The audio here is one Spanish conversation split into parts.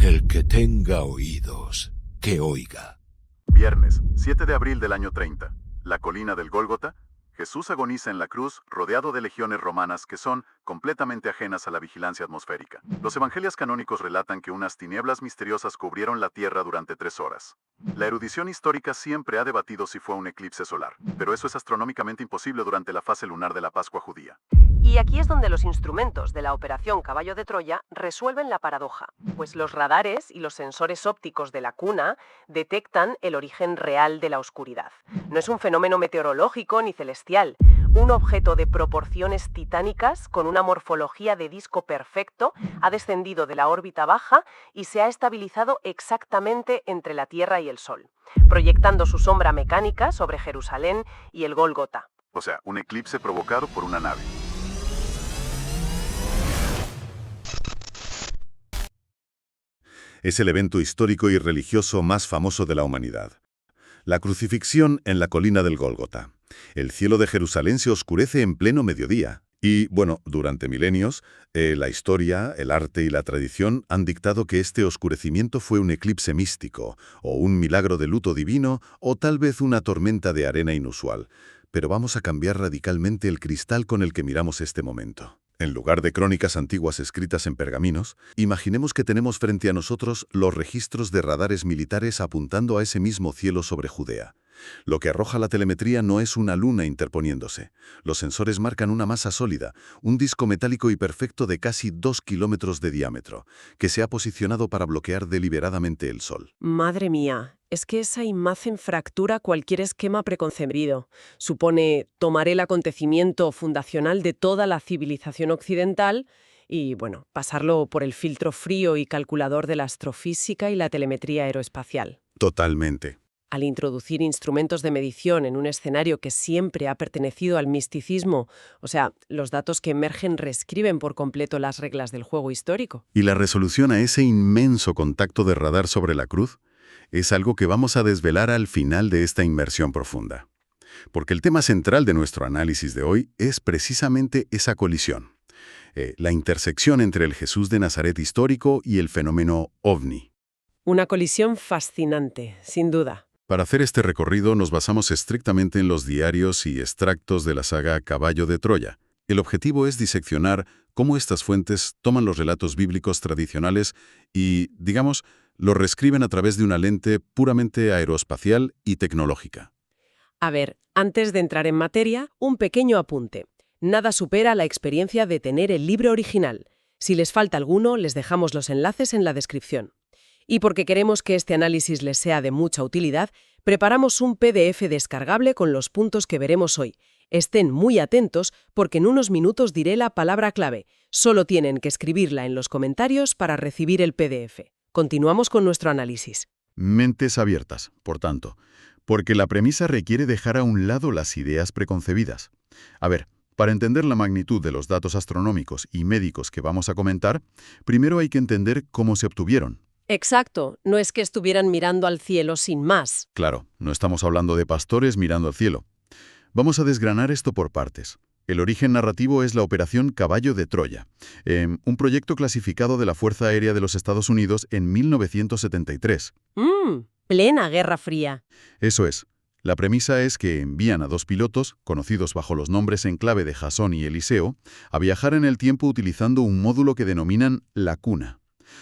El que tenga oídos, que oiga. Viernes, 7 de abril del año 30. La colina del Gólgota. Jesús agoniza en la cruz, rodeado de legiones romanas que son completamente ajenas a la vigilancia atmosférica. Los evangelios canónicos relatan que unas tinieblas misteriosas cubrieron la tierra durante 3 horas. La erudición histórica siempre ha debatido si fue un eclipse solar, pero eso es astronómicamente imposible durante la fase lunar de la Pascua judía. Y aquí es donde los instrumentos de la Operación Caballo de Troya resuelven la paradoja, pues los radares y los sensores ópticos de la cuna detectan el origen real de la oscuridad. No es un fenómeno meteorológico ni celestial. Un objeto de proporciones titánicas, con una morfología de disco perfecto, ha descendido de la órbita baja y se ha estabilizado exactamente entre la Tierra y el Sol, proyectando su sombra mecánica sobre Jerusalén y el Gólgota. O sea, un eclipse provocado por una nave. Es el evento histórico y religioso más famoso de la humanidad. La crucifixión en la colina del Gólgota. El cielo de Jerusalén se oscurece en pleno mediodía. Y, bueno, durante milenios, la historia, el arte y la tradición han dictado que este oscurecimiento fue un eclipse místico, o un milagro de luto divino, o tal vez una tormenta de arena inusual. Pero vamos a cambiar radicalmente el cristal con el que miramos este momento. En lugar de crónicas antiguas escritas en pergaminos, imaginemos que tenemos frente a nosotros los registros de radares militares apuntando a ese mismo cielo sobre Judea. Lo que arroja la telemetría no es una luna interponiéndose. Los sensores marcan una masa sólida, un disco metálico y perfecto de casi 2 kilómetros de diámetro, que se ha posicionado para bloquear deliberadamente el Sol. Madre mía, es que esa imagen fractura cualquier esquema preconcebido. Supone tomar el acontecimiento fundacional de toda la civilización occidental y, bueno, pasarlo por el filtro frío y calculador de la astrofísica y la telemetría aeroespacial. Totalmente. Al introducir instrumentos de medición en un escenario que siempre ha pertenecido al misticismo, o sea, los datos que emergen reescriben por completo las reglas del juego histórico. Y la resolución a ese inmenso contacto de radar sobre la cruz es algo que vamos a desvelar al final de esta inmersión profunda. Porque el tema central de nuestro análisis de hoy es precisamente esa colisión. La intersección entre el Jesús de Nazaret histórico y el fenómeno OVNI. Una colisión fascinante, sin duda. Para hacer este recorrido nos basamos estrictamente en los diarios y extractos de la saga Caballo de Troya. El objetivo es diseccionar cómo estas fuentes toman los relatos bíblicos tradicionales y, digamos, los reescriben a través de una lente puramente aeroespacial y tecnológica. A ver, antes de entrar en materia, un pequeño apunte. Nada supera la experiencia de tener el libro original. Si les falta alguno, les dejamos los enlaces en la descripción. Y porque queremos que este análisis les sea de mucha utilidad, preparamos un PDF descargable con los puntos que veremos hoy. Estén muy atentos porque en unos minutos diré la palabra clave. Solo tienen que escribirla en los comentarios para recibir el PDF. Continuamos con nuestro análisis. Mentes abiertas, por tanto, porque la premisa requiere dejar a un lado las ideas preconcebidas. A ver, para entender la magnitud de los datos astronómicos y médicos que vamos a comentar, primero hay que entender cómo se obtuvieron. Exacto, no es que estuvieran mirando al cielo sin más. Claro, no estamos hablando de pastores mirando al cielo. Vamos a desgranar esto por partes. El origen narrativo es la Operación Caballo de Troya, un proyecto clasificado de la Fuerza Aérea de los Estados Unidos en 1973. Plena Guerra Fría. Eso es. La premisa es que envían a 2 pilotos, conocidos bajo los nombres en clave de Jasón y Eliseo, a viajar en el tiempo utilizando un módulo que denominan la cuna.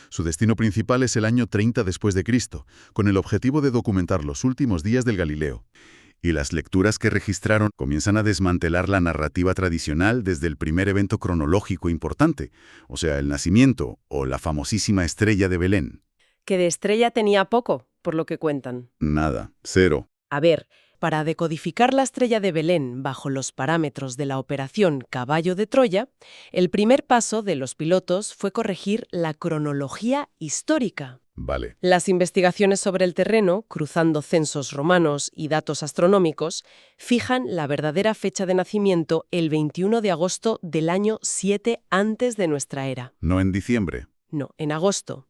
Su destino principal es el año 30 después de Cristo, con el objetivo de documentar los últimos días del Galileo. Y las lecturas que registraron comienzan a desmantelar la narrativa tradicional desde el primer evento cronológico importante, o sea, el nacimiento o la famosísima estrella de Belén. Que de estrella tenía poco, por lo que cuentan. Nada, cero. A ver, para decodificar la estrella de Belén bajo los parámetros de la Operación Caballo de Troya, el primer paso de los pilotos fue corregir la cronología histórica. Vale. Las investigaciones sobre el terreno, cruzando censos romanos y datos astronómicos, fijan la verdadera fecha de nacimiento el 21 de agosto del año 7 antes de nuestra era. No en diciembre. No, en agosto.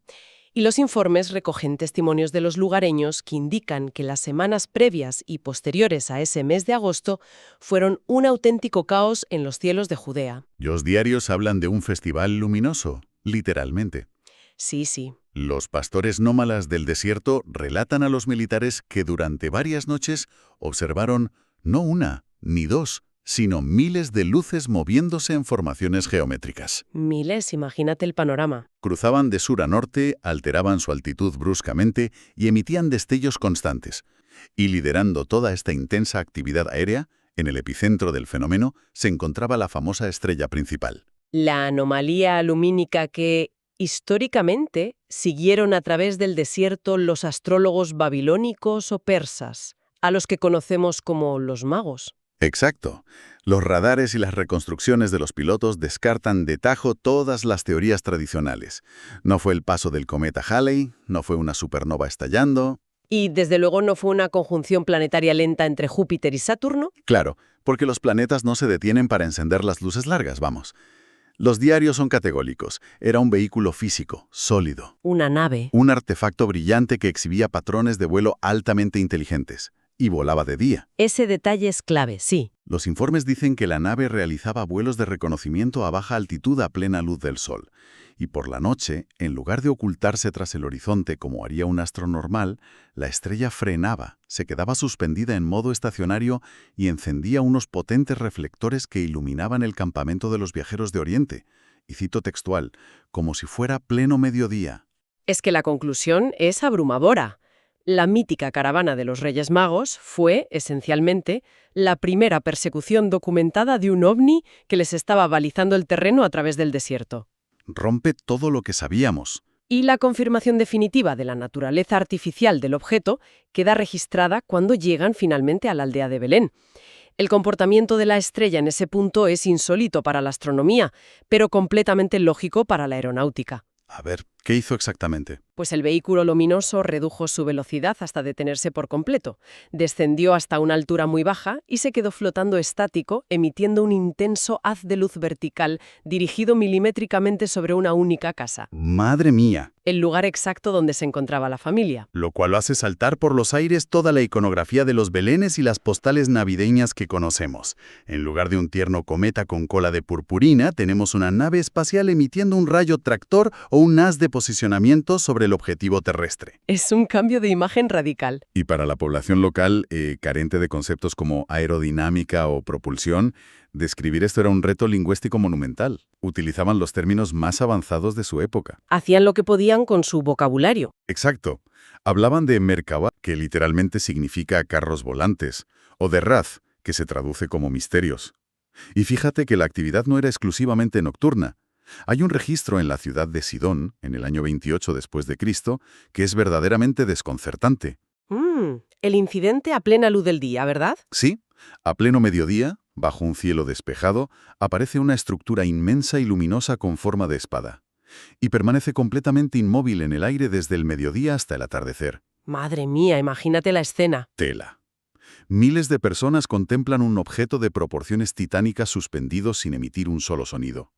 Y los informes recogen testimonios de los lugareños que indican que las semanas previas y posteriores a ese mes de agosto fueron un auténtico caos en los cielos de Judea. Los diarios hablan de un festival luminoso, literalmente. Sí, sí. Los pastores nómadas del desierto relatan a los militares que durante varias noches observaron no una ni dos, sino miles de luces moviéndose en formaciones geométricas. Miles, imagínate el panorama. Cruzaban de sur a norte, alteraban su altitud bruscamente y emitían destellos constantes. Y liderando toda esta intensa actividad aérea, en el epicentro del fenómeno se encontraba la famosa estrella principal. La anomalía lumínica que, históricamente, siguieron a través del desierto los astrólogos babilónicos o persas, a los que conocemos como los magos. Exacto. Los radares y las reconstrucciones de los pilotos descartan de tajo todas las teorías tradicionales. No fue el paso del cometa Halley, no fue una supernova estallando. Y, desde luego, no fue una conjunción planetaria lenta entre Júpiter y Saturno. Claro, porque los planetas no se detienen para encender las luces largas, vamos. Los diarios son categóricos. Era un vehículo físico, sólido. Una nave. Un artefacto brillante que exhibía patrones de vuelo altamente inteligentes. Y volaba de día. Ese detalle es clave, sí. Los informes dicen que la nave realizaba vuelos de reconocimiento a baja altitud a plena luz del sol. Y por la noche, en lugar de ocultarse tras el horizonte como haría un astro normal, la estrella frenaba, se quedaba suspendida en modo estacionario y encendía unos potentes reflectores que iluminaban el campamento de los viajeros de Oriente. Y cito textual, como si fuera pleno mediodía. Es que la conclusión es abrumadora. La mítica caravana de los Reyes Magos fue, esencialmente, la primera persecución documentada de un ovni que les estaba balizando el terreno a través del desierto. Rompe todo lo que sabíamos. Y la confirmación definitiva de la naturaleza artificial del objeto queda registrada cuando llegan finalmente a la aldea de Belén. El comportamiento de la estrella en ese punto es insólito para la astronomía, pero completamente lógico para la aeronáutica. A ver, ¿qué hizo exactamente? Pues el vehículo luminoso redujo su velocidad hasta detenerse por completo, descendió hasta una altura muy baja y se quedó flotando estático, emitiendo un intenso haz de luz vertical dirigido milimétricamente sobre una única casa, ¡Madre mía! el lugar exacto donde se encontraba la familia. Lo cual hace saltar por los aires toda la iconografía de los belenes y las postales navideñas que conocemos. En lugar de un tierno cometa con cola de purpurina, tenemos una nave espacial emitiendo un rayo tractor o un haz de posicionamiento sobre el objetivo terrestre. Es un cambio de imagen radical. Y para la población local, carente de conceptos como aerodinámica o propulsión, describir esto era un reto lingüístico monumental. Utilizaban los términos más avanzados de su época. Hacían lo que podían con su vocabulario. Exacto. Hablaban de Merkabah, que literalmente significa carros volantes, o de Raz, que se traduce como misterios. Y fíjate que la actividad no era exclusivamente nocturna. Hay un registro en la ciudad de Sidón, en el año 28 después de Cristo, que es verdaderamente desconcertante. El incidente a plena luz del día, ¿verdad? Sí, a pleno mediodía, bajo un cielo despejado, aparece una estructura inmensa y luminosa con forma de espada. Y permanece completamente inmóvil en el aire desde el mediodía hasta el atardecer. Madre mía, imagínate la escena. Tela. Miles de personas contemplan un objeto de proporciones titánicas suspendido sin emitir un solo sonido.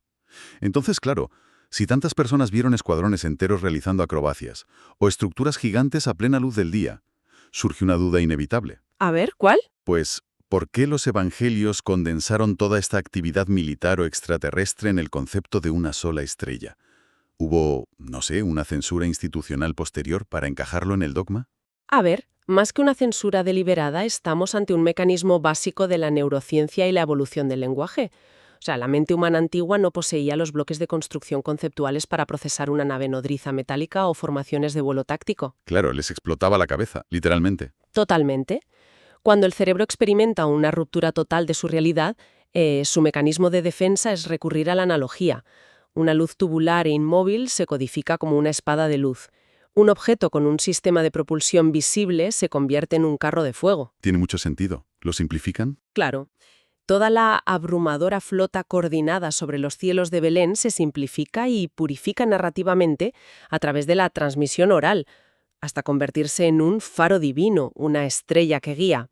Entonces, claro, si tantas personas vieron escuadrones enteros realizando acrobacias o estructuras gigantes a plena luz del día, surge una duda inevitable. A ver, ¿cuál? Pues, ¿por qué los evangelios condensaron toda esta actividad militar o extraterrestre en el concepto de una sola estrella? ¿Hubo, no sé, una censura institucional posterior para encajarlo en el dogma? A ver, más que una censura deliberada, estamos ante un mecanismo básico de la neurociencia y la evolución del lenguaje. O sea, la mente humana antigua no poseía los bloques de construcción conceptuales para procesar una nave nodriza metálica o formaciones de vuelo táctico. Claro, les explotaba la cabeza, literalmente. Totalmente. Cuando el cerebro experimenta una ruptura total de su realidad, su mecanismo de defensa es recurrir a la analogía. Una luz tubular e inmóvil se codifica como una espada de luz. Un objeto con un sistema de propulsión visible se convierte en un carro de fuego. Tiene mucho sentido. ¿Lo simplifican? Claro. Toda la abrumadora flota coordinada sobre los cielos de Belén se simplifica y purifica narrativamente a través de la transmisión oral, hasta convertirse en un faro divino, una estrella que guía.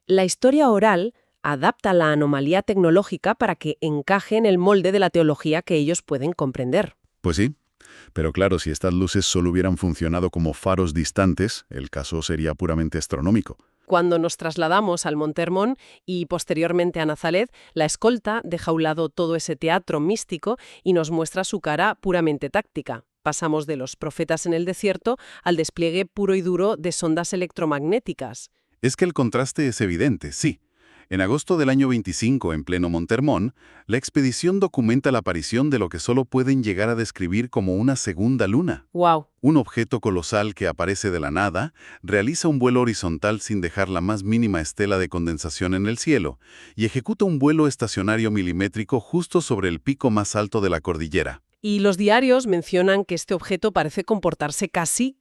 La historia oral adapta la anomalía tecnológica para que encaje en el molde de la teología que ellos pueden comprender. Pues sí. Pero claro, si estas luces solo hubieran funcionado como faros distantes, el caso sería puramente astronómico. Cuando nos trasladamos al Monte Hermón y posteriormente a Nazaret, la escolta deja a un lado todo ese teatro místico y nos muestra su cara puramente táctica. Pasamos de los profetas en el desierto al despliegue puro y duro de sondas electromagnéticas. Es que el contraste es evidente, sí. En agosto del año 25, en pleno Monte Hermón, la expedición documenta la aparición de lo que solo pueden llegar a describir como una segunda luna. ¡Wow! Un objeto colosal que aparece de la nada, realiza un vuelo horizontal sin dejar la más mínima estela de condensación en el cielo, y ejecuta un vuelo estacionario milimétrico justo sobre el pico más alto de la cordillera. Y los diarios mencionan que este objeto parece comportarse casi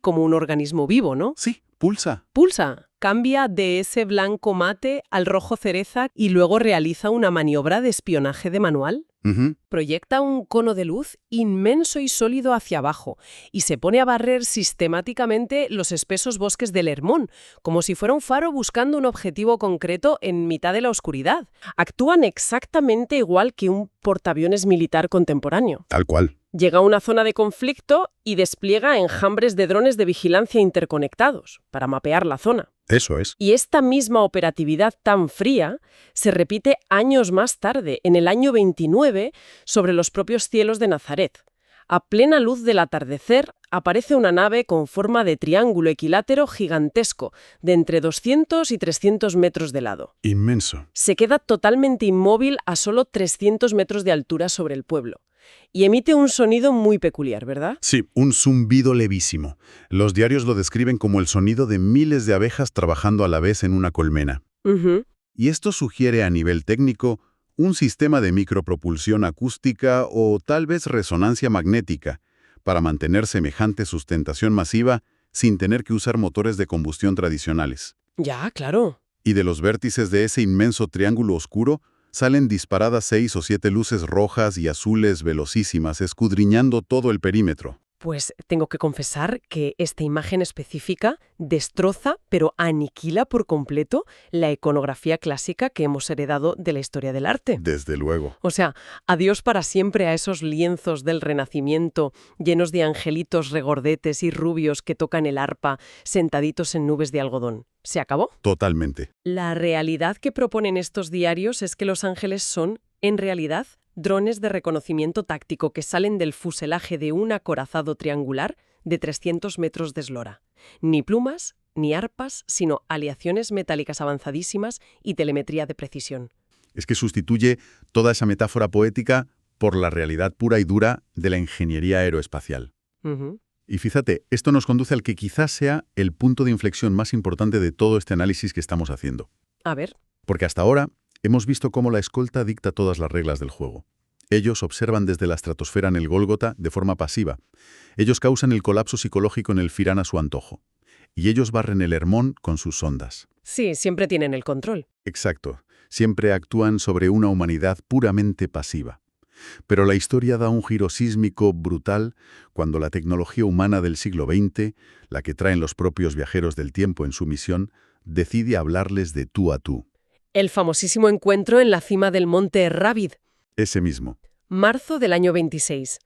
como un organismo vivo, ¿no? Sí, pulsa. Pulsa, cambia de ese blanco mate al rojo cereza y luego realiza una maniobra de espionaje de manual. Ujú. Proyecta un cono de luz inmenso y sólido hacia abajo y se pone a barrer sistemáticamente los espesos bosques del Hermón, como si fuera un faro buscando un objetivo concreto en mitad de la oscuridad. Actúan exactamente igual que un portaaviones militar contemporáneo. Tal cual. Llega a una zona de conflicto y despliega enjambres de drones de vigilancia interconectados para mapear la zona. Eso es. Y esta misma operatividad tan fría se repite años más tarde, en el año 29, sobre los propios cielos de Nazaret. A plena luz del atardecer aparece una nave con forma de triángulo equilátero gigantesco, de entre 200 y 300 metros de lado. Inmenso. Se queda totalmente inmóvil a solo 300 metros de altura sobre el pueblo. Y emite un sonido muy peculiar, ¿verdad? Sí, un zumbido levísimo. Los diarios lo describen como el sonido de miles de abejas trabajando a la vez en una colmena. Ujú. Y esto sugiere a nivel técnico un sistema de micropropulsión acústica o tal vez resonancia magnética para mantener semejante sustentación masiva sin tener que usar motores de combustión tradicionales. Ya, claro. Y de los vértices de ese inmenso triángulo oscuro salen disparadas 6 o 7 luces rojas y azules velocísimas escudriñando todo el perímetro. Pues tengo que confesar que esta imagen específica destroza, pero aniquila por completo la iconografía clásica que hemos heredado de la historia del arte. Desde luego. O sea, adiós para siempre a esos lienzos del Renacimiento llenos de angelitos regordetes y rubios que tocan el arpa sentaditos en nubes de algodón. ¿Se acabó? Totalmente. La realidad que proponen estos diarios es que los ángeles son, en realidad, drones de reconocimiento táctico que salen del fuselaje de un acorazado triangular de 300 metros de eslora. Ni plumas, ni arpas, sino aleaciones metálicas avanzadísimas y telemetría de precisión. Es que sustituye toda esa metáfora poética por la realidad pura y dura de la ingeniería aeroespacial. Ujú. Y fíjate, esto nos conduce al que quizás sea el punto de inflexión más importante de todo este análisis que estamos haciendo. A ver. Porque hasta ahora hemos visto cómo la escolta dicta todas las reglas del juego. Ellos observan desde la estratosfera en el Gólgota de forma pasiva. Ellos causan el colapso psicológico en el Firán a su antojo. Y ellos barren el Hermón con sus sondas. Sí, siempre tienen el control. Exacto. Siempre actúan sobre una humanidad puramente pasiva. Pero la historia da un giro sísmico brutal cuando la tecnología humana del siglo XX, la que traen los propios viajeros del tiempo en su misión, decide hablarles de tú a tú. El famosísimo encuentro en la cima del monte Rábid, Ese mismo. marzo del año 26.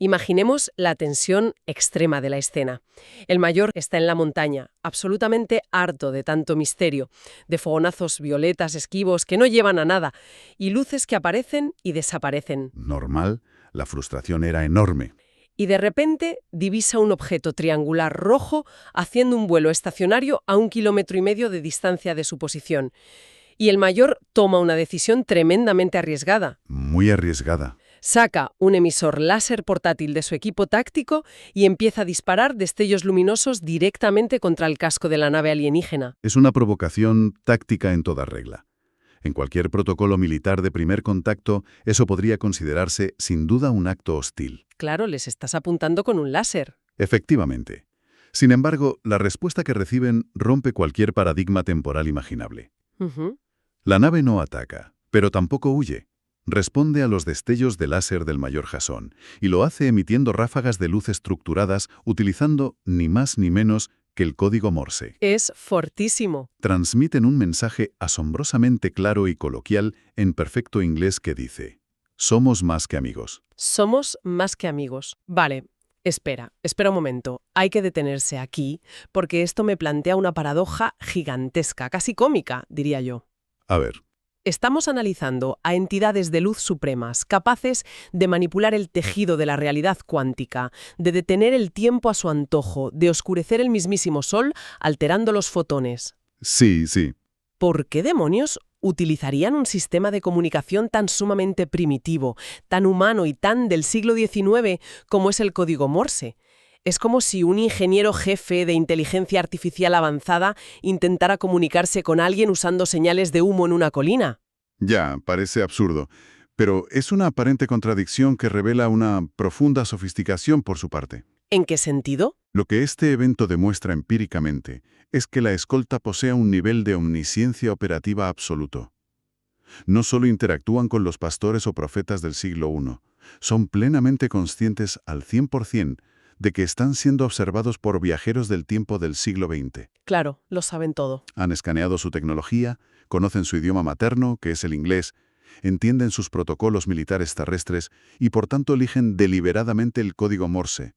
Imaginemos la tensión extrema de la escena. El mayor está en la montaña, absolutamente harto de tanto misterio, de fogonazos violetas esquivos que no llevan a nada, y luces que aparecen y desaparecen. Normal, la frustración era enorme. Y de repente divisa un objeto triangular rojo haciendo un vuelo estacionario a 1,5 kilómetros de distancia de su posición. Y el mayor toma una decisión tremendamente arriesgada. Muy arriesgada. Saca un emisor láser portátil de su equipo táctico y empieza a disparar destellos luminosos directamente contra el casco de la nave alienígena. Es una provocación táctica en toda regla. En cualquier protocolo militar de primer contacto, eso podría considerarse sin duda un acto hostil. Claro, les estás apuntando con un láser. Efectivamente. Sin embargo, la respuesta que reciben rompe cualquier paradigma temporal imaginable. Ujú. La nave no ataca, pero tampoco huye. Responde a los destellos de láser del mayor Jasón, y lo hace emitiendo ráfagas de luz estructuradas utilizando ni más ni menos que el código Morse. Es fortísimo. Transmiten un mensaje asombrosamente claro y coloquial en perfecto inglés que dice: somos más que amigos. Somos más que amigos. Vale, espera un momento. Hay que detenerse aquí, porque esto me plantea una paradoja gigantesca, casi cómica, diría yo. A ver, Estamos analizando a entidades de luz supremas capaces de manipular el tejido de la realidad cuántica, de detener el tiempo a su antojo, de oscurecer el mismísimo Sol alterando los fotones. Sí, sí. ¿Por qué demonios utilizarían un sistema de comunicación tan sumamente primitivo, tan humano y tan del siglo XIX como es el código Morse? Es como si un ingeniero jefe de inteligencia artificial avanzada intentara comunicarse con alguien usando señales de humo en una colina. Ya, parece absurdo, pero es una aparente contradicción que revela una profunda sofisticación por su parte. ¿En qué sentido? Lo que este evento demuestra empíricamente es que la escolta posee un nivel de omnisciencia operativa absoluto. No solo interactúan con los pastores o profetas del siglo I, son plenamente conscientes al 100% de que están siendo observados por viajeros del tiempo del siglo XX. Claro, lo saben todo. Han escaneado su tecnología, conocen su idioma materno, que es el inglés, entienden sus protocolos militares terrestres y por tanto eligen deliberadamente el código Morse.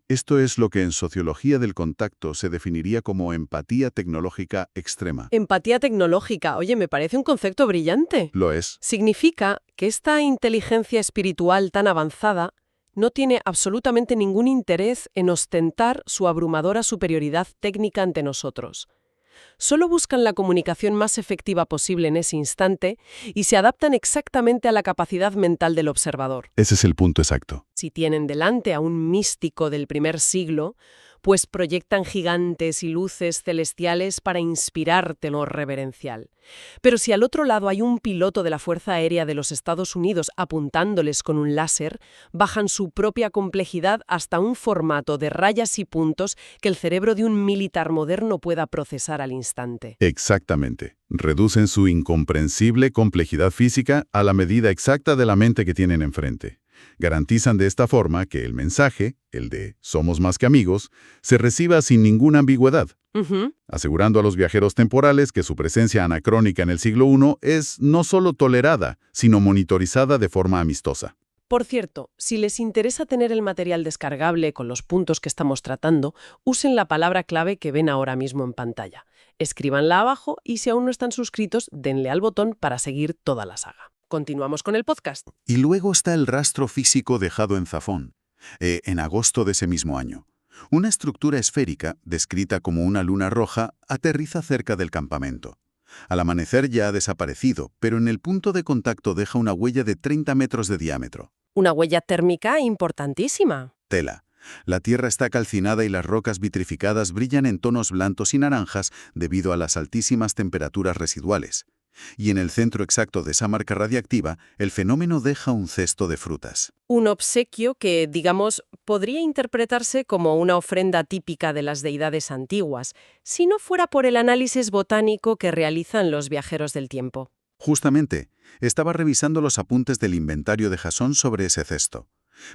Esto es lo que en sociología del contacto se definiría como empatía tecnológica extrema. Empatía tecnológica. Oye, me parece un concepto brillante. Lo es. Significa que esta inteligencia espiritual tan avanzada no tiene absolutamente ningún interés en ostentar su abrumadora superioridad técnica ante nosotros. Solo buscan la comunicación más efectiva posible en ese instante y se adaptan exactamente a la capacidad mental del observador. Ese es el punto exacto. Si tienen delante a un místico del primer siglo, pues proyectan gigantes y luces celestiales para inspirarte lo reverencial. Pero si al otro lado hay un piloto de la Fuerza Aérea de los Estados Unidos apuntándoles con un láser, bajan su propia complejidad hasta un formato de rayas y puntos que el cerebro de un militar moderno pueda procesar al instante. Exactamente. Reducen su incomprensible complejidad física a la medida exacta de la mente que tienen enfrente. Garantizan de esta forma que el mensaje, el de «somos más que amigos», se reciba sin ninguna ambigüedad, asegurando a los viajeros temporales que su presencia anacrónica en el siglo I es no solo tolerada, sino monitorizada de forma amistosa. Por cierto, si les interesa tener el material descargable con los puntos que estamos tratando, usen la palabra clave que ven ahora mismo en pantalla. Escríbanla abajo y si aún no están suscritos, denle al botón para seguir toda la saga. Continuamos con el podcast. Y luego está el rastro físico dejado en Zafón, en agosto de ese mismo año. Una estructura esférica, descrita como una luna roja, aterriza cerca del campamento. Al amanecer ya ha desaparecido, pero en el punto de contacto deja una huella de 30 metros de diámetro. Una huella térmica importantísima. Tela. La tierra está calcinada y las rocas vitrificadas brillan en tonos blancos y naranjas debido a las altísimas temperaturas residuales. Y en el centro exacto de esa marca radiactiva, el fenómeno deja un cesto de frutas. Un obsequio que, digamos, podría interpretarse como una ofrenda típica de las deidades antiguas, si no fuera por el análisis botánico que realizan los viajeros del tiempo. Justamente, estaba revisando los apuntes del inventario de Jasón sobre ese cesto.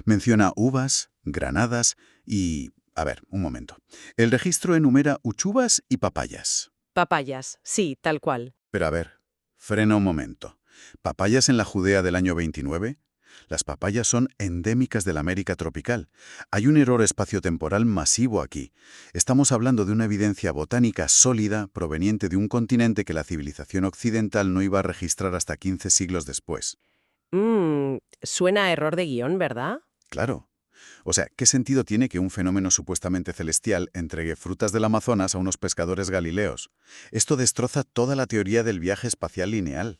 Menciona uvas, granadas y... A ver, un momento. El registro enumera uchuvas y papayas. Papayas, sí, tal cual. Pero a ver, frena un momento. ¿Papayas en la Judea del año 29? Las papayas son endémicas de la América tropical. Hay un error espaciotemporal masivo aquí. Estamos hablando de una evidencia botánica sólida proveniente de un continente que la civilización occidental no iba a registrar hasta 15 siglos después. Suena a error de guión, ¿verdad? Claro. O sea, ¿qué sentido tiene que un fenómeno supuestamente celestial entregue frutas del Amazonas a unos pescadores galileos? Esto destroza toda la teoría del viaje espacial lineal.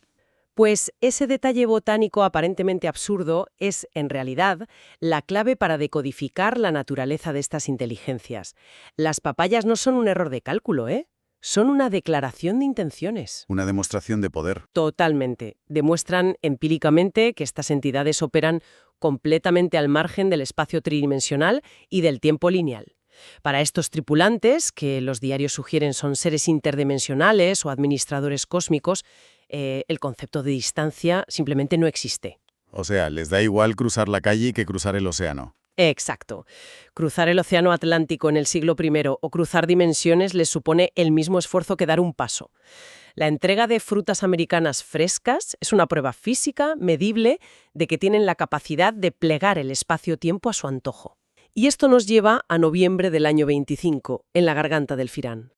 Pues ese detalle botánico aparentemente absurdo es, en realidad, la clave para decodificar la naturaleza de estas inteligencias. Las papayas no son un error de cálculo, ¿eh? Son una declaración de intenciones. Una demostración de poder. Totalmente. Demuestran empíricamente que estas entidades operan completamente al margen del espacio tridimensional y del tiempo lineal. Para estos tripulantes, que los diarios sugieren son seres interdimensionales o administradores cósmicos, el concepto de distancia simplemente no existe. O sea, les da igual cruzar la calle que cruzar el océano. Exacto. Cruzar el océano Atlántico en el siglo I o cruzar dimensiones les supone el mismo esfuerzo que dar un paso. La entrega de frutas americanas frescas es una prueba física, medible, de que tienen la capacidad de plegar el espacio-tiempo a su antojo. Y esto nos lleva a noviembre del año 25, en la garganta del Firán.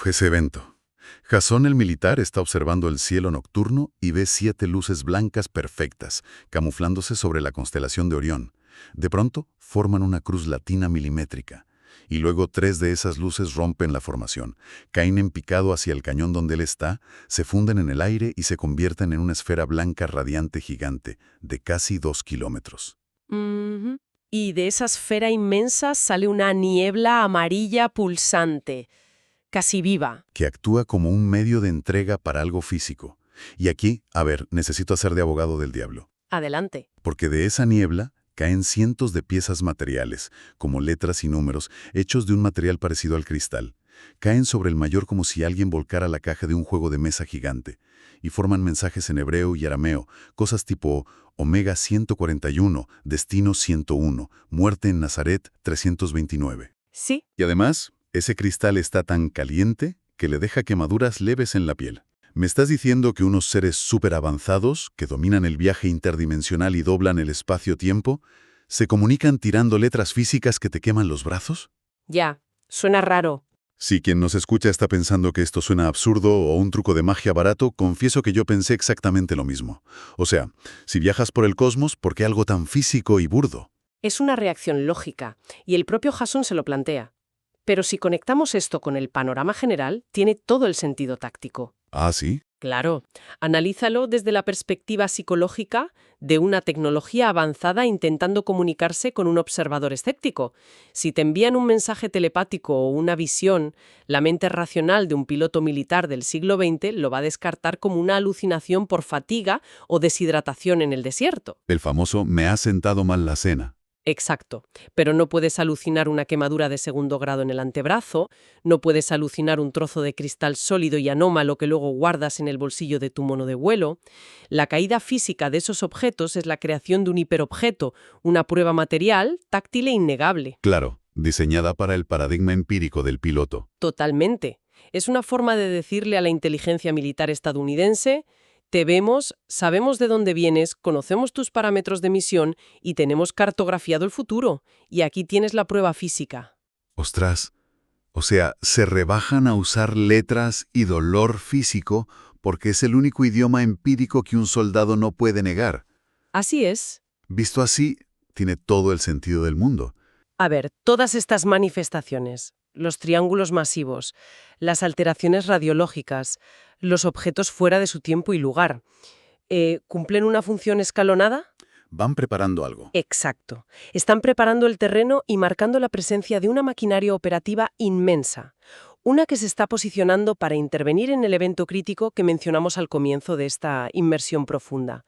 Ese evento. Jasón el militar está observando el cielo nocturno y ve 7 luces blancas perfectas, camuflándose sobre la constelación de Orión. De pronto, forman una cruz latina milimétrica. Y luego 3 de esas luces rompen la formación, caen en picado hacia el cañón donde él está, se funden en el aire y se convierten en una esfera blanca radiante gigante, de casi 2 kilómetros. Ujú. Y de esa esfera inmensa sale una niebla amarilla pulsante, casi viva. Que actúa como un medio de entrega para algo físico. Y aquí, a ver, necesito hacer de abogado del diablo. Adelante. Porque de esa niebla caen cientos de piezas materiales, como letras y números, hechos de un material parecido al cristal. Caen sobre el mayor como si alguien volcara la caja de un juego de mesa gigante, y forman mensajes en hebreo y arameo, cosas tipo Omega 141, Destino 101, Muerte en Nazaret 329. Sí, Y además, ese cristal está tan caliente que le deja quemaduras leves en la piel. ¿Me estás diciendo que unos seres súper avanzados, que dominan el viaje interdimensional y doblan el espacio-tiempo, se comunican tirando letras físicas que te queman los brazos? ya. Suena raro. Si quien nos escucha está pensando que esto suena absurdo o un truco de magia barato, confieso que yo pensé exactamente lo mismo. O sea, si viajas por el cosmos, ¿por qué algo tan físico y burdo? Es una reacción lógica, y el propio Jasón se lo plantea. Pero si conectamos esto con el panorama general, tiene todo el sentido táctico. Ah, ¿sí? Claro, analízalo desde la perspectiva psicológica de una tecnología avanzada intentando comunicarse con un observador escéptico. Si te envían un mensaje telepático o una visión, la mente racional de un piloto militar del siglo XX lo va a descartar como una alucinación por fatiga o deshidratación en el desierto. El famoso me ha sentado mal la cena. Exacto, pero no puedes alucinar una quemadura de 2º grado en el antebrazo, no puedes alucinar un trozo de cristal sólido y anómalo que luego guardas en el bolsillo de tu mono de vuelo. La caída física de esos objetos es la creación de un hiperobjeto, una prueba material, táctil e innegable. Claro, diseñada para el paradigma empírico del piloto. Totalmente. Es una forma de decirle a la inteligencia militar estadounidense: te vemos, sabemos de dónde vienes, conocemos tus parámetros de misión y tenemos cartografiado el futuro. Y aquí tienes la prueba física. Ostras, o sea, se rebajan a usar letras y dolor físico porque es el único idioma empírico que un soldado no puede negar. Así es. Visto así, tiene todo el sentido del mundo. A ver, todas estas manifestaciones, los triángulos masivos, las alteraciones radiológicas, los objetos fuera de su tiempo y lugar, ¿cumplen una función escalonada? Van preparando algo. Exacto. Están preparando el terreno y marcando la presencia de una maquinaria operativa inmensa, una que se está posicionando para intervenir en el evento crítico que mencionamos al comienzo de esta inmersión profunda.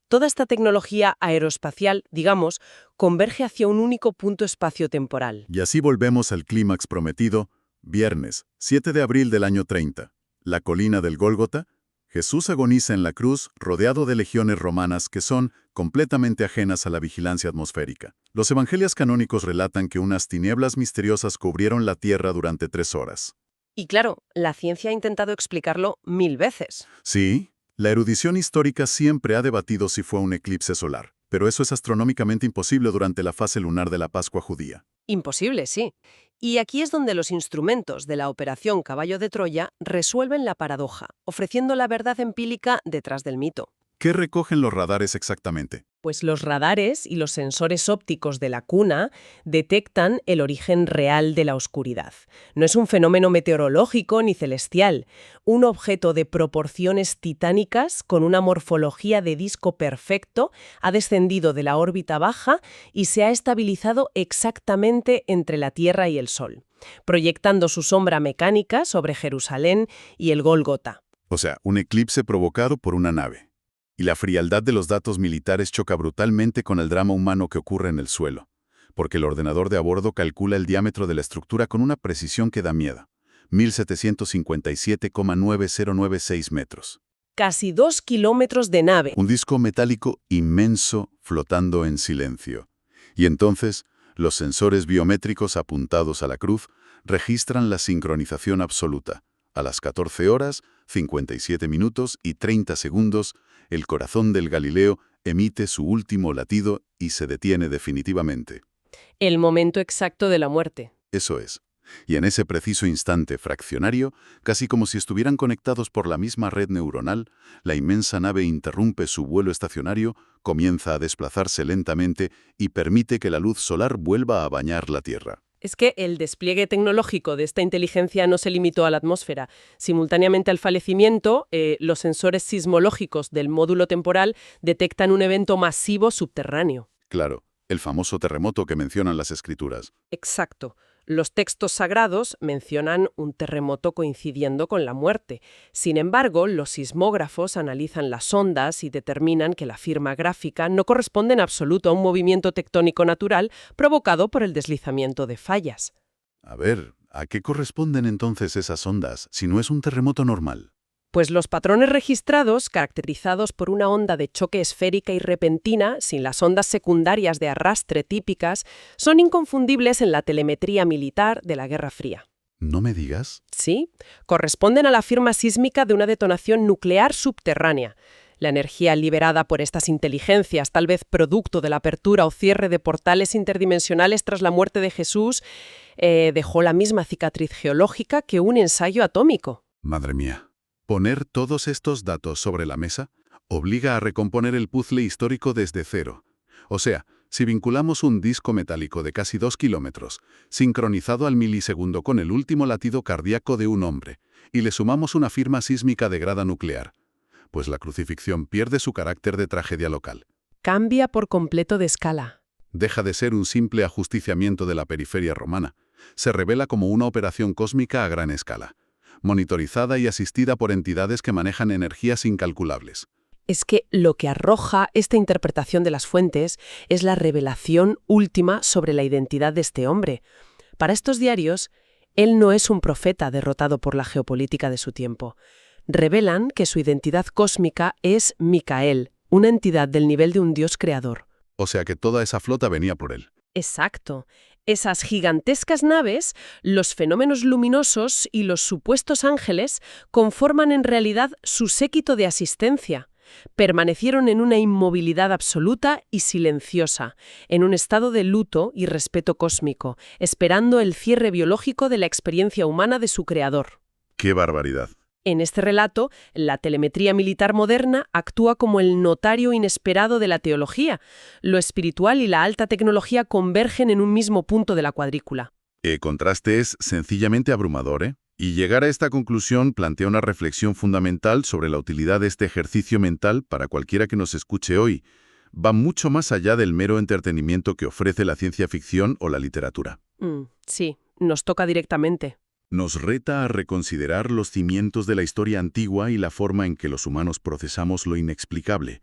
Toda esta tecnología aeroespacial, digamos, converge hacia un único punto espacio-temporal. Y así volvemos al clímax prometido, viernes, 7 de abril del año 30. La colina del Gólgota. Jesús agoniza en la cruz, rodeado de legiones romanas que son completamente ajenas a la vigilancia atmosférica. Los evangelios canónicos relatan que unas tinieblas misteriosas cubrieron la tierra durante 3 horas. Y claro, la ciencia ha intentado explicarlo 1000 veces. Sí, la erudición histórica siempre ha debatido si fue un eclipse solar, pero eso es astronómicamente imposible durante la fase lunar de la Pascua judía. Imposible, sí. Y aquí es donde los instrumentos de la Operación Caballo de Troya resuelven la paradoja, ofreciendo la verdad empírica detrás del mito. ¿Qué recogen los radares exactamente? Pues los radares y los sensores ópticos de la cuna detectan el origen real de la oscuridad. No es un fenómeno meteorológico ni celestial, un objeto de proporciones titánicas con una morfología de disco perfecto ha descendido de la órbita baja y se ha estabilizado exactamente entre la Tierra y el Sol, proyectando su sombra mecánica sobre Jerusalén y el Gólgota. O sea, un eclipse provocado por una nave. Y la frialdad de los datos militares choca brutalmente con el drama humano que ocurre en el suelo, porque el ordenador de a bordo calcula el diámetro de la estructura con una precisión que da miedo, 1757,9096 metros. Casi 2 kilómetros de nave. Un disco metálico inmenso flotando en silencio. Y entonces, los sensores biométricos apuntados a la cruz registran la sincronización absoluta. A las 14 horas, 57 minutos y 30 segundos, el corazón del Galileo emite su último latido y se detiene definitivamente. El momento exacto de la muerte. Eso es. Y en ese preciso instante fraccionario, casi como si estuvieran conectados por la misma red neuronal, la inmensa nave interrumpe su vuelo estacionario, comienza a desplazarse lentamente y permite que la luz solar vuelva a bañar la Tierra. Es que el despliegue tecnológico de esta inteligencia no se limitó a la atmósfera. Simultáneamente al fallecimiento, los sensores sismológicos del módulo temporal detectan un evento masivo subterráneo. Claro, el famoso terremoto que mencionan las escrituras. Exacto. Los textos sagrados mencionan un terremoto coincidiendo con la muerte. Sin embargo, los sismógrafos analizan las ondas y determinan que la firma gráfica no corresponde en absoluto a un movimiento tectónico natural provocado por el deslizamiento de fallas. A ver, ¿a qué corresponden entonces esas ondas, si no es un terremoto normal? Pues los patrones registrados, caracterizados por una onda de choque esférica y repentina, sin las ondas secundarias de arrastre típicas, son inconfundibles en la telemetría militar de la Guerra Fría. ¿No me digas? Sí, corresponden a la firma sísmica de una detonación nuclear subterránea. La energía liberada por estas inteligencias, tal vez producto de la apertura o cierre de portales interdimensionales tras la muerte de Jesús, dejó la misma cicatriz geológica que un ensayo atómico. Madre mía. Poner todos estos datos sobre la mesa obliga a recomponer el puzzle histórico desde cero. O sea, si vinculamos un disco metálico de casi 2 kilómetros, sincronizado al milisegundo con el último latido cardíaco de un hombre, y le sumamos una firma sísmica de grada nuclear, pues la crucifixión pierde su carácter de tragedia local. Cambia por completo de escala. Deja de ser un simple ajusticiamiento de la periferia romana. Se revela como una operación cósmica a gran escala, monitorizada y asistida por entidades que manejan energías incalculables. Es que lo que arroja esta interpretación de las fuentes es la revelación última sobre la identidad de este hombre. Para estos diarios, él no es un profeta derrotado por la geopolítica de su tiempo. Revelan que su identidad cósmica es Micael, una entidad del nivel de un dios creador. O sea que toda esa flota venía por él. Exacto. Esas gigantescas naves, los fenómenos luminosos y los supuestos ángeles conforman en realidad su séquito de asistencia. Permanecieron en una inmovilidad absoluta y silenciosa, en un estado de luto y respeto cósmico, esperando el cierre biológico de la experiencia humana de su creador. ¡Qué barbaridad! En este relato, la telemetría militar moderna actúa como el notario inesperado de la teología. Lo espiritual y la alta tecnología convergen en un mismo punto de la cuadrícula. El contraste es sencillamente abrumador, ¿eh? Y llegar a esta conclusión plantea una reflexión fundamental sobre la utilidad de este ejercicio mental para cualquiera que nos escuche hoy. Va mucho más allá del mero entretenimiento que ofrece la ciencia ficción o la literatura. Sí, nos toca directamente. Nos reta a reconsiderar los cimientos de la historia antigua y la forma en que los humanos procesamos lo inexplicable.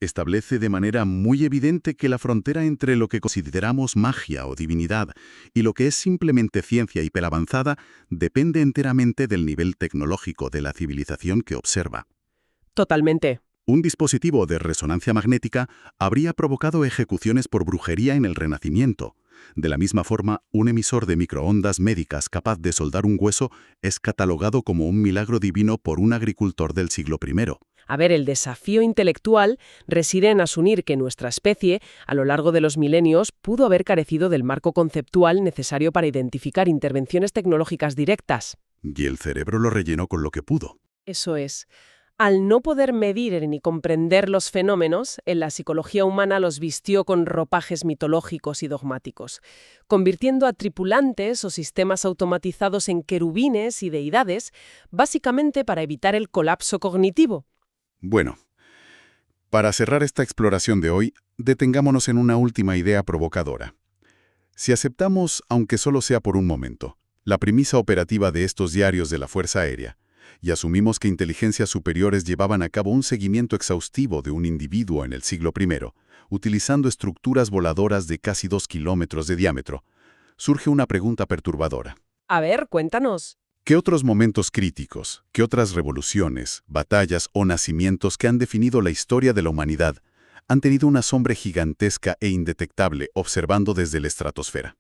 Establece de manera muy evidente que la frontera entre lo que consideramos magia o divinidad y lo que es simplemente ciencia hiperavanzada depende enteramente del nivel tecnológico de la civilización que observa. Totalmente. Un dispositivo de resonancia magnética habría provocado ejecuciones por brujería en el Renacimiento. De la misma forma, un emisor de microondas médicas capaz de soldar un hueso es catalogado como un milagro divino por un agricultor del siglo I. A ver, el desafío intelectual reside en asumir que nuestra especie, a lo largo de los milenios, pudo haber carecido del marco conceptual necesario para identificar intervenciones tecnológicas directas. Y el cerebro lo rellenó con lo que pudo. Eso es. Al no poder medir ni comprender los fenómenos, en la psicología humana los vistió con ropajes mitológicos y dogmáticos, convirtiendo a tripulantes o sistemas automatizados en querubines y deidades, básicamente para evitar el colapso cognitivo. Bueno, para cerrar esta exploración de hoy, detengámonos en una última idea provocadora. Si aceptamos, aunque solo sea por un momento, la premisa operativa de estos diarios de la Fuerza Aérea, y asumimos que inteligencias superiores llevaban a cabo un seguimiento exhaustivo de un individuo en el siglo I, utilizando estructuras voladoras de casi 2 kilómetros de diámetro, surge una pregunta perturbadora. A ver, cuéntanos. ¿Qué otros momentos críticos, qué otras revoluciones, batallas o nacimientos que han definido la historia de la humanidad han tenido una sombra gigantesca e indetectable observando desde la estratosfera?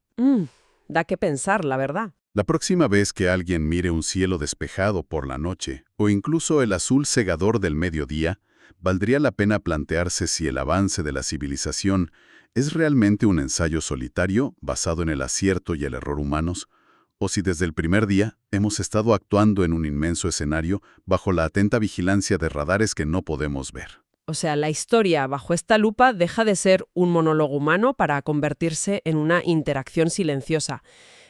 Da que pensar, la verdad. La próxima vez que alguien mire un cielo despejado por la noche, o incluso el azul cegador del mediodía, valdría la pena plantearse si el avance de la civilización es realmente un ensayo solitario basado en el acierto y el error humanos, o si desde el primer día hemos estado actuando en un inmenso escenario bajo la atenta vigilancia de radares que no podemos ver. O sea, la historia bajo esta lupa deja de ser un monólogo humano para convertirse en una interacción silenciosa.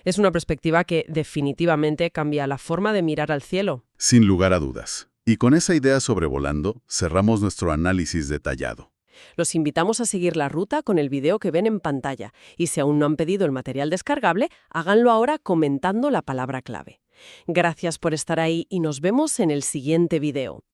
Es una perspectiva que definitivamente cambia la forma de mirar al cielo. Sin lugar a dudas. Y con esa idea sobrevolando, cerramos nuestro análisis detallado. Los invitamos a seguir la ruta con el video que ven en pantalla y si aún no han pedido el material descargable, háganlo ahora comentando la palabra clave. Gracias por estar ahí y nos vemos en el siguiente video.